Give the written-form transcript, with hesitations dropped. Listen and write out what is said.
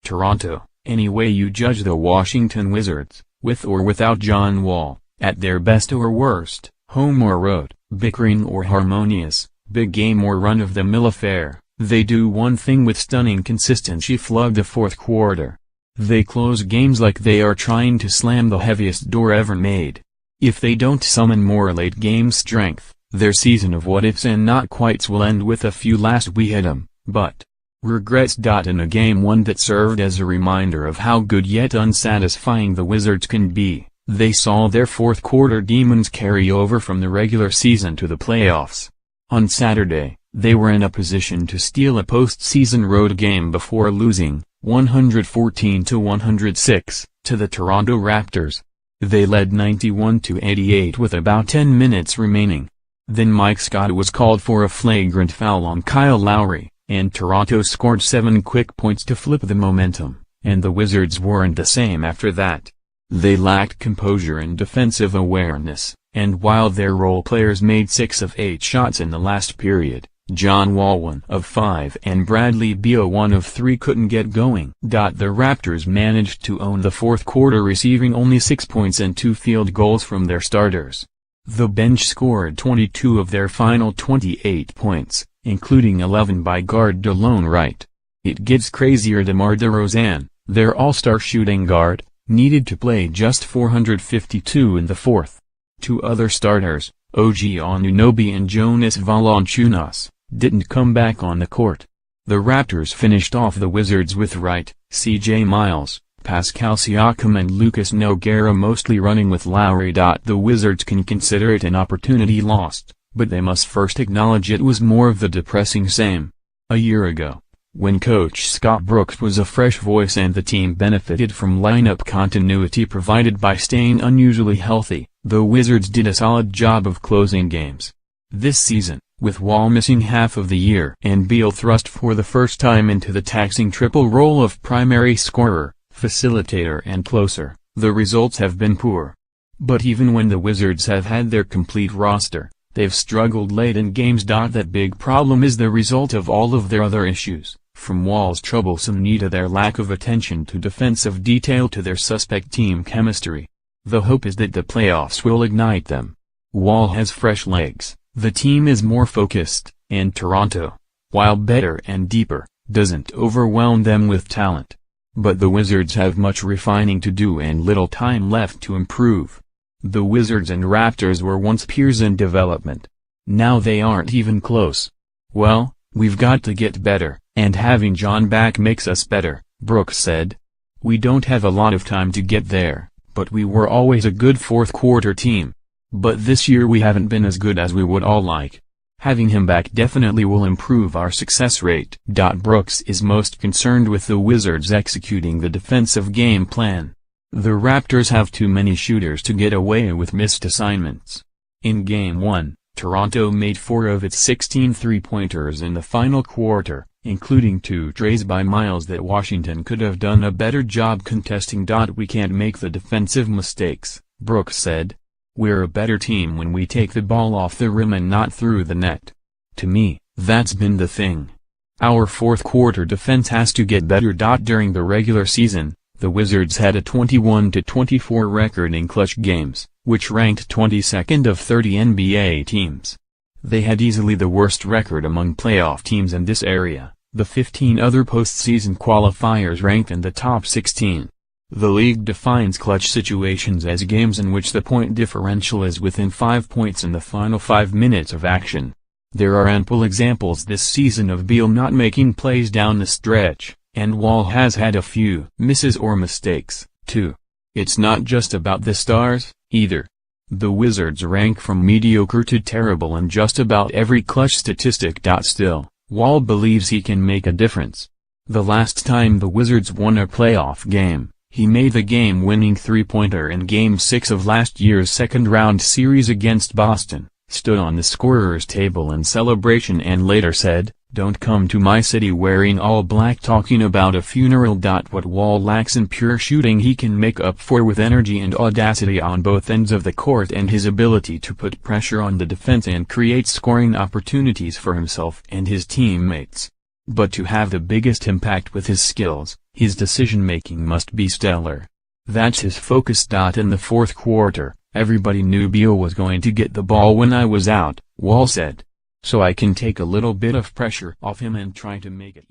Toronto, any way you judge the Washington Wizards, with or without John Wall, at their best or worst, home or road, bickering or harmonious, big game or run-of-the-mill affair, they do one thing with stunning consistency: flood the fourth quarter. They close games like they are trying to slam the heaviest door ever made. If they don't summon more late-game strength, their season of what-ifs and not-quites will end with a few last "we hit 'em, but" regrets. In a game one that served as a reminder of how good yet unsatisfying the Wizards can be, they saw their fourth-quarter demons carry over from the regular season to the playoffs. On Saturday, they were in a position to steal a postseason road game before losing, 114-106, to the Toronto Raptors. They led 91-88 with about 10 minutes remaining. Then Mike Scott was called for a flagrant foul on Kyle Lowry, and Toronto scored 7 quick points to flip the momentum, and the Wizards weren't the same after that. They lacked composure and defensive awareness, and while their role players made 6 of 8 shots in the last period, John Wall 1 of 5 and Bradley Beal 1 of 3 couldn't get going. The Raptors managed to own the fourth quarter, receiving only 6 points and 2 field goals from their starters. The bench scored 22 of their final 28 points, including 11 by guard DeLone Wright. It gets crazier. DeMar DeRozan, their all-star shooting guard, needed to play just 452 in the fourth. 2 other starters, OG Anunoby and Jonas Valanciunas, didn't come back on the court. The Raptors finished off the Wizards with Wright, CJ Miles, Pascal Siakam and Lucas Nogueira mostly running with Lowry. The Wizards can consider it an opportunity lost, but they must first acknowledge it was more of the depressing same. A year ago, when coach Scott Brooks was a fresh voice and the team benefited from lineup continuity provided by staying unusually healthy, the Wizards did a solid job of closing games. This season, with Wall missing half of the year and Beal thrust for the first time into the taxing triple role of primary scorer, facilitator and closer, the results have been poor. But even when the Wizards have had their complete roster, they've struggled late in games. That big problem is the result of all of their other issues, from Wall's troublesome knee to their lack of attention to defensive detail to their suspect team chemistry. The hope is that the playoffs will ignite them. Wall has fresh legs, the team is more focused, and Toronto, while better and deeper, doesn't overwhelm them with talent. But the Wizards have much refining to do and little time left to improve. The Wizards and Raptors were once peers in development. Now they aren't even close. Well, we've got to get better, and having John back makes us better, Brooks said. We don't have a lot of time to get there, but we were always a good fourth-quarter team. But this year we haven't been as good as we would all like. Having him back definitely will improve our success rate. Brooks is most concerned with the Wizards executing the defensive game plan. The Raptors have too many shooters to get away with missed assignments. In Game 1, Toronto made 4 of its 16 three-pointers in the final quarter, including 2 trays by Miles that Washington could have done a better job contesting. We can't make the defensive mistakes, Brooks said. We're a better team when we take the ball off the rim and not through the net. To me, that's been the thing. Our fourth-quarter defense has to get better. During the regular season, the Wizards had a 21-24 record in clutch games, which ranked 22nd of 30 NBA teams. They had easily the worst record among playoff teams in this area. The 15 other postseason qualifiers ranked in the top 16. The league defines clutch situations as games in which the point differential is within 5 points in the final 5 minutes of action. There are ample examples this season of Beal not making plays down the stretch, and Wall has had a few misses or mistakes, too. It's not just about the stars, either. The Wizards rank from mediocre to terrible in just about every clutch statistic. Still, Wall believes he can make a difference. The last time the Wizards won a playoff game, he made the game-winning three-pointer in Game 6 of last year's second-round series against Boston, stood on the scorer's table in celebration and later said, "Don't come to my city wearing all black," talking about a funeral. What Wall lacks in pure shooting he can make up for with energy and audacity on both ends of the court and his ability to put pressure on the defense and create scoring opportunities for himself and his teammates. But to have the biggest impact with his skills, His decision-making must be stellar. That's his focus. In the fourth quarter, everybody knew Beal was going to get the ball when I was out, Wall said. So I can take a little bit of pressure off him and try to make it.